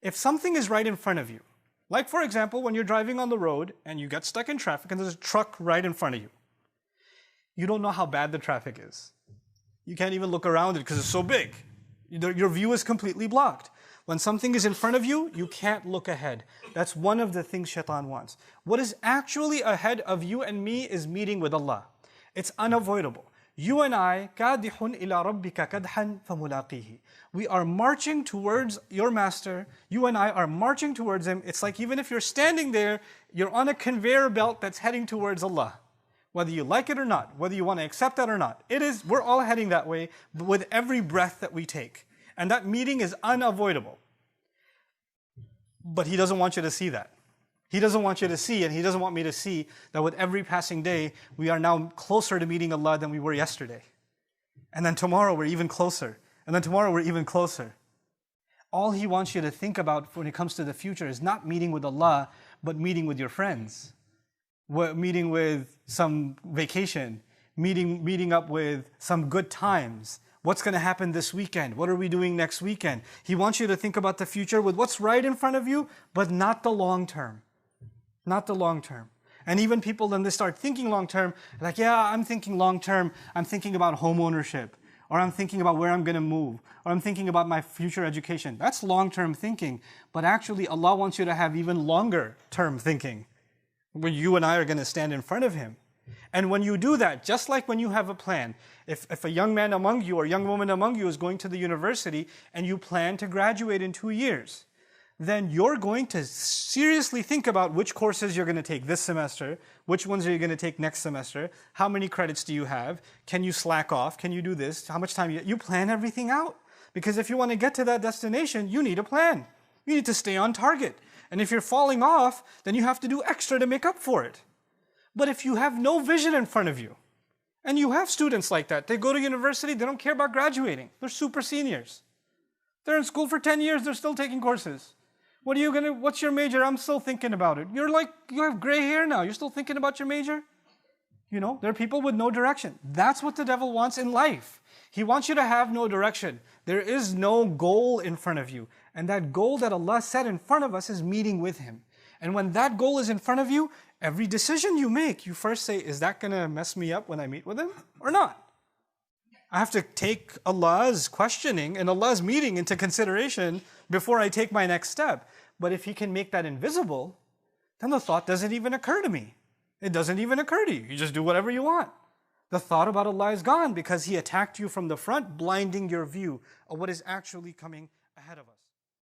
If something is right in front of you, like for example, when you're driving on the road and you get stuck in traffic and there's a truck right in front of you, you don't know how bad the traffic is. You can't even look around it because it's so big. Your view is completely blocked. When something is in front of you, you can't look ahead. That's one of the things shaitan wants. What is actually ahead of you and me is meeting with Allah. It's unavoidable. You and I, كَادِحٌ إِلَىٰ رَبِّكَ كَدْحًا فَمُلَاقِيهِ. We are marching towards your master. You and I are marching towards him. It's like even if you're standing there, you're on a conveyor belt that's heading towards Allah. Whether you like it or not, whether you want to accept that or not, we're all heading that way with every breath that we take. And that meeting is unavoidable. But he doesn't want you to see that. He doesn't want you to see, and he doesn't want me to see, that with every passing day, we are now closer to meeting Allah than we were yesterday. And then tomorrow we're even closer. And then tomorrow we're even closer. All he wants you to think about when it comes to the future is not meeting with Allah, but meeting with your friends. Meeting with some vacation. Meeting up with some good times. What's going to happen this weekend? What are we doing next weekend? He wants you to think about the future with what's right in front of you, but not the long term. Not the long term. And even people, then they start thinking long term, like, yeah, I'm thinking long term. I'm thinking about home ownership. Or I'm thinking about where I'm going to move. Or I'm thinking about my future education. That's long-term thinking. But actually, Allah wants you to have even longer-term thinking, where you and I are going to stand in front of Him. And when you do that, just like when you have a plan, if a young man among you or young woman among you is going to the university and you plan to graduate in 2 years, then you're going to seriously think about which courses you're going to take this semester, which ones are you going to take next semester, how many credits do you have, can you slack off, can you do this, how much time you plan everything out. Because if you want to get to that destination, you need a plan. You need to stay on target. And if you're falling off, then you have to do extra to make up for it. But if you have no vision in front of you, and you have students like that, they go to university, they don't care about graduating. They're super seniors. They're in school for 10 years, they're still taking courses. What's your major? I'm still thinking about it. You have gray hair now, you're still thinking about your major? There are people with no direction. That's what the devil wants in life. He wants you to have no direction. There is no goal in front of you. And that goal that Allah set in front of us is meeting with Him. And when that goal is in front of you, every decision you make, you first say, is that going to mess me up when I meet with Him or not? I have to take Allah's questioning and Allah's meeting into consideration before I take my next step. But if He can make that invisible, then the thought doesn't even occur to me. It doesn't even occur to you. You just do whatever you want. The thought about Allah is gone because He attacked you from the front, blinding your view of what is actually coming ahead of us.